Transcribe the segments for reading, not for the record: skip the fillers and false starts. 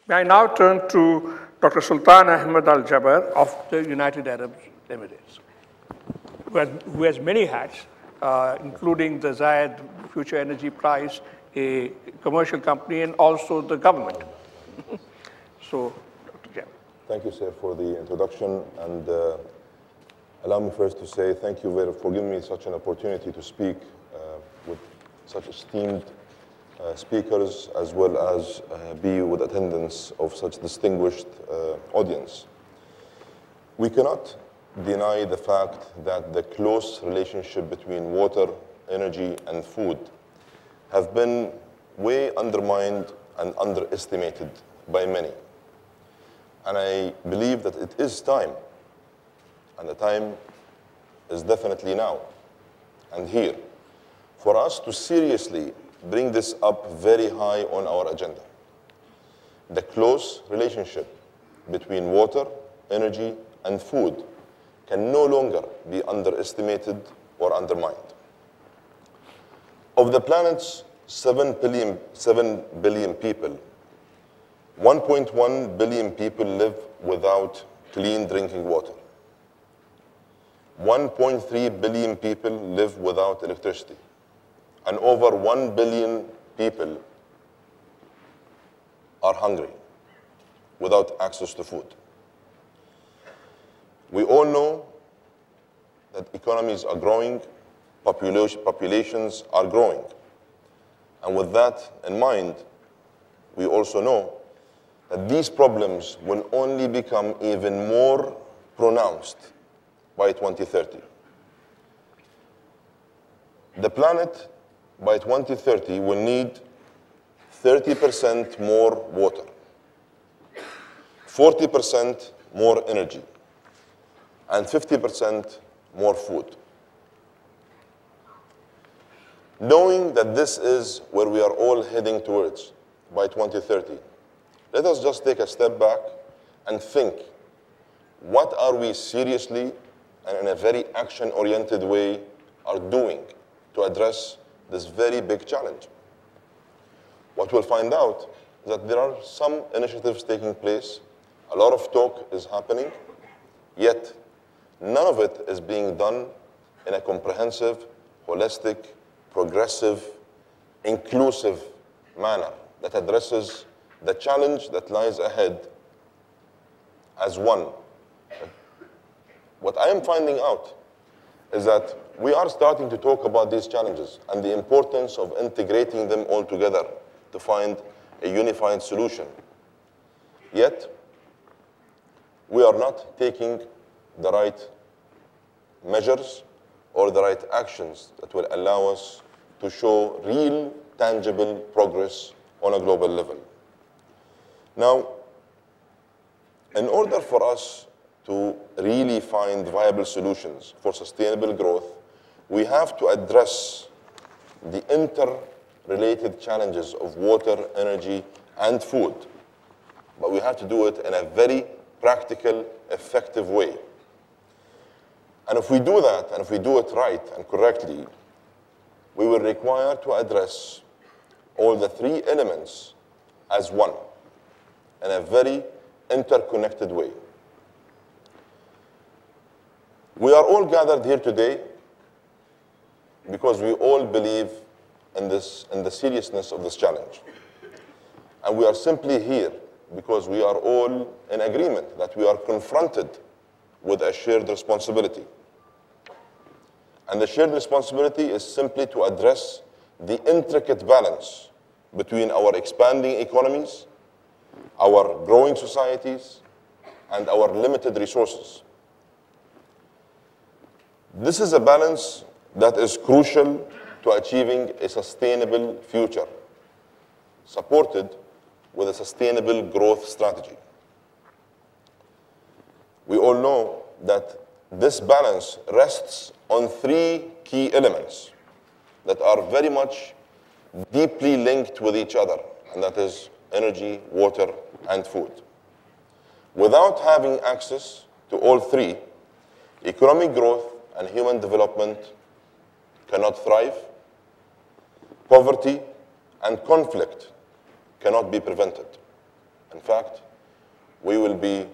May I now turn to Dr. Sultan Ahmed Al Jaber of the United Arab Emirates, who has many hats, including the Zayed Future Energy Prize, a commercial company, and also the government. So, Dr. Jaber. Thank you, sir, for the introduction. And allow me first to say thank you for giving me such an opportunity to speak with such esteemed speakers, as well as be with attendance of such distinguished audience. We cannot deny the fact that the close relationship between water, energy, and food have been way undermined and underestimated by many. And I believe that it is time, and the time is definitely now and here, for us to seriously bring this up very high on our agenda. The close relationship between water, energy, and food can no longer be underestimated or undermined. Of the planet's 7 billion people, 1.1 billion people live without clean drinking water. 1.3 billion people live without electricity. And over 1 billion people are hungry without access to food. We all know that economies are growing, populations are growing. And with that in mind, we also know that these problems will only become even more pronounced by 2030. The planet by 2030 will need 30% more water, 40% more energy, and 50% more food. Knowing that this is where we are all heading towards by 2030, let us just take a step back and think, what are we seriously and in a very action-oriented way are doing to address this very big challenge? What we'll find out is that there are some initiatives taking place, a lot of talk is happening, yet none of it is being done in a comprehensive, holistic, progressive, inclusive manner that addresses the challenge that lies ahead as one. What I am finding out is that we are starting to talk about these challenges and the importance of integrating them all together to find a unified solution. Yet, we are not taking the right measures or the right actions that will allow us to show real, tangible progress on a global level. Now, in order for us to really find viable solutions for sustainable growth, we have to address the interrelated challenges of water, energy, and food. But we have to do it in a very practical, effective way. And if we do that, and if we do it right and correctly, we will require to address all the three elements as one in a very interconnected way. We are all gathered here today because we all believe in the seriousness of this challenge. And we are simply here because we are all in agreement that we are confronted with a shared responsibility. And the shared responsibility is simply to address the intricate balance between our expanding economies, our growing societies, and our limited resources. This is a balance that is crucial to achieving a sustainable future, supported with a sustainable growth strategy. We all know that this balance rests on three key elements that are very much deeply linked with each other, and that is energy, water, and food. Without having access to all three, economic growth and human development cannot thrive, poverty and conflict cannot be prevented. In fact, we will be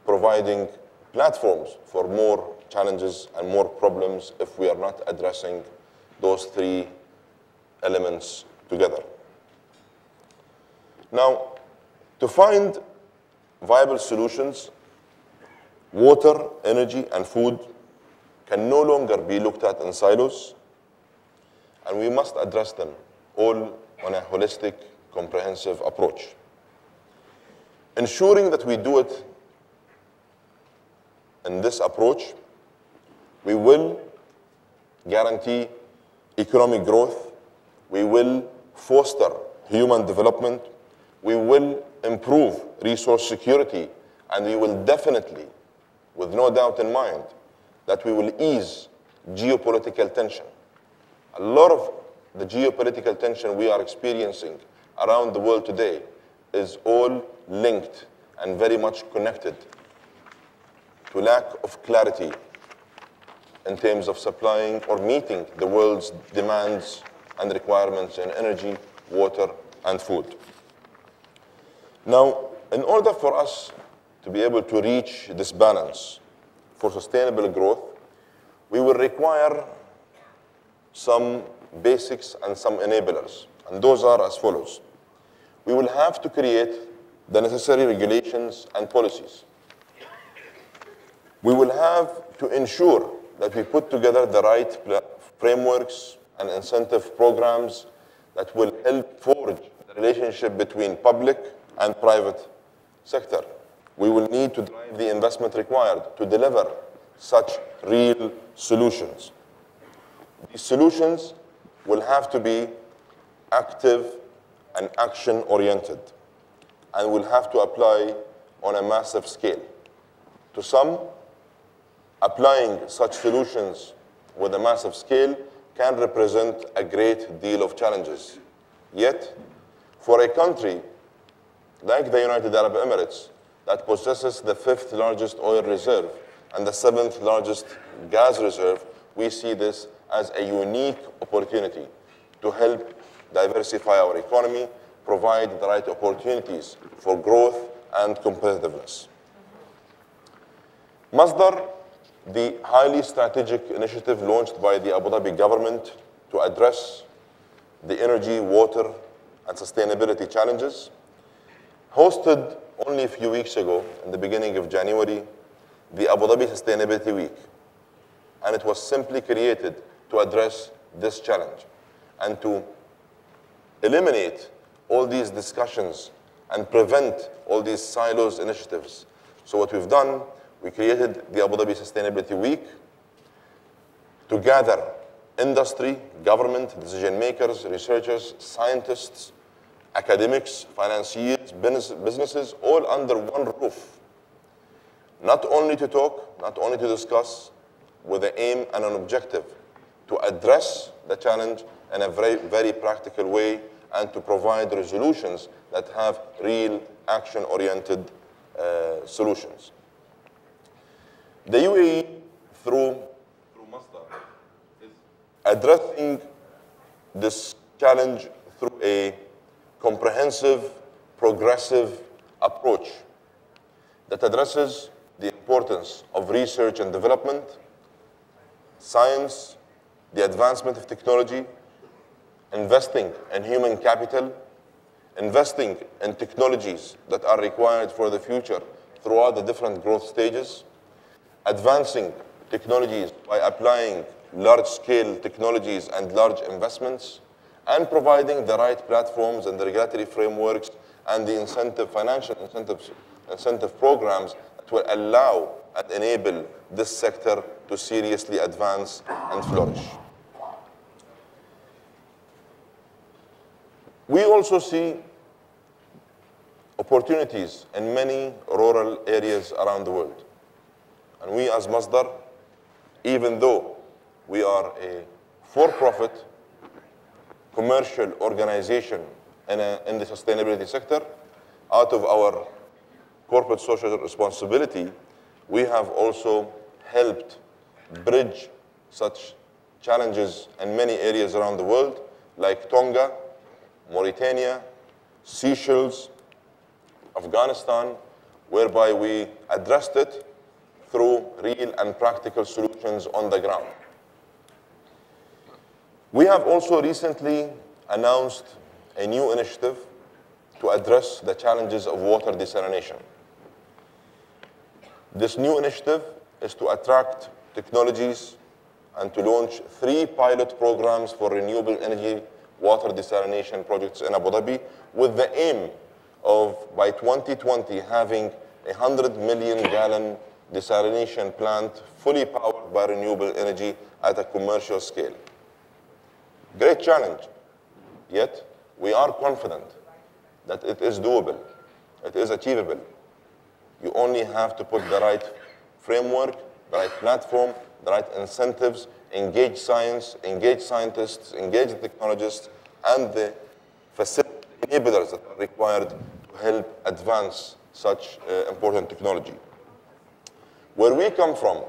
providing platforms for more challenges and more problems if we are not addressing those three elements together. Now, to find viable solutions, water, energy, and food can no longer be looked at in silos, and we must address them all on a holistic, comprehensive approach. Ensuring that we do it in this approach, we will guarantee economic growth, we will foster human development, we will improve resource security, and we will definitely, with no doubt in mind, that we will ease geopolitical tension. A lot of the geopolitical tension we are experiencing around the world today is all linked and very much connected to lack of clarity in terms of supplying or meeting the world's demands and requirements in energy, water, and food. Now, in order for us to be able to reach this balance for sustainable growth, we will require some basics and some enablers, and those are as follows. We will have to create the necessary regulations and policies. We will have to ensure that we put together the right frameworks and incentive programs that will help forge the relationship between public and private sector. We will need to drive the investment required to deliver such real solutions. These solutions will have to be active and action-oriented, and will have to apply on a massive scale. To some, applying such solutions with a massive scale can represent a great deal of challenges. Yet, for a country like the United Arab Emirates, that possesses the 5th largest oil reserve and the 7th largest gas reserve, we see this as a unique opportunity to help diversify our economy, provide the right opportunities for growth and competitiveness. Masdar, the highly strategic initiative launched by the Abu Dhabi government to address the energy, water, and sustainability challenges, hosted only a few weeks ago, in the beginning of January, the Abu Dhabi Sustainability Week. And it was simply created to address this challenge and to eliminate all these discussions and prevent all these silos initiatives. So what we've done, we created the Abu Dhabi Sustainability Week to gather industry, government, decision makers, researchers, scientists, academics, financiers, businesses, all under one roof. Not only to talk, not only to discuss, with the aim and an objective to address the challenge in a very, very practical way and to provide resolutions that have real action-oriented solutions. The UAE, through Masdar, is addressing this challenge through a comprehensive, progressive approach that addresses the importance of research and development, science, the advancement of technology, investing in human capital, investing in technologies that are required for the future throughout the different growth stages, advancing technologies by applying large-scale technologies and large investments, and providing the right platforms and the regulatory frameworks and the financial incentive programs that will allow and enable this sector to seriously advance and flourish. We also see opportunities in many rural areas around the world. And we as Masdar, even though we are a for-profit commercial organization in the sustainability sector, out of our corporate social responsibility, we have also helped bridge such challenges in many areas around the world, like Tonga, Mauritania, Seychelles, Afghanistan, whereby we addressed it through real and practical solutions on the ground. We have also recently announced a new initiative to address the challenges of water desalination. This new initiative is to attract technologies and to launch 3 pilot programs for renewable energy water desalination projects in Abu Dhabi, with the aim of, by 2020, having a 100 million gallon desalination plant fully powered by renewable energy at a commercial scale. Great challenge, yet we are confident that it is doable, it is achievable. You only have to put the right framework, the right platform, the right incentives, engage science, engage scientists, engage the technologists, and the facility enablers that are required to help advance such important technology. Where we come from,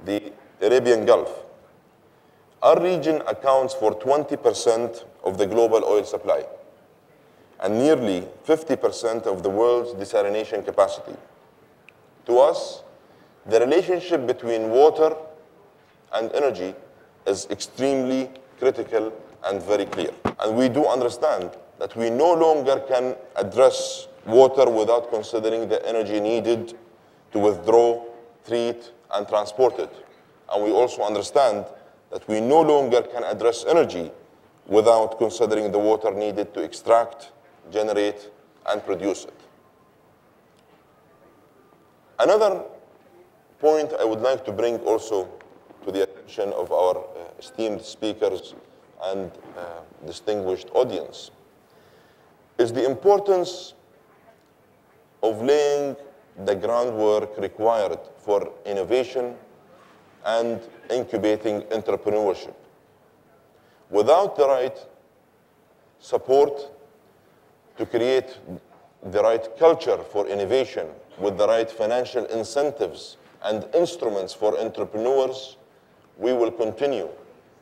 the Arabian Gulf, our region accounts for 20% of the global oil supply and nearly 50% of the world's desalination capacity. To us, the relationship between water and energy is extremely critical and very clear. And we do understand that we no longer can address water without considering the energy needed to withdraw, treat, and transport it. And we also understand that we no longer can address energy without considering the water needed to extract, generate, and produce it. Another point I would like to bring also to the attention of our esteemed speakers and distinguished audience is the importance of laying the groundwork required for innovation and incubating entrepreneurship. Without the right support to create the right culture for innovation, with the right financial incentives and instruments for entrepreneurs, we will continue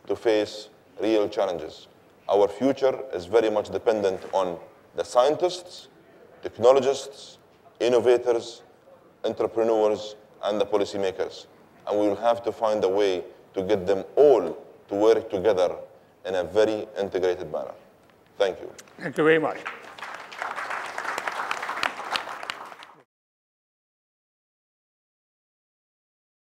to face real challenges. Our future is very much dependent on the scientists, technologists, innovators, entrepreneurs, and the policymakers. And we will have to find a way to get them all to work together in a very integrated manner. Thank you. Thank you very much.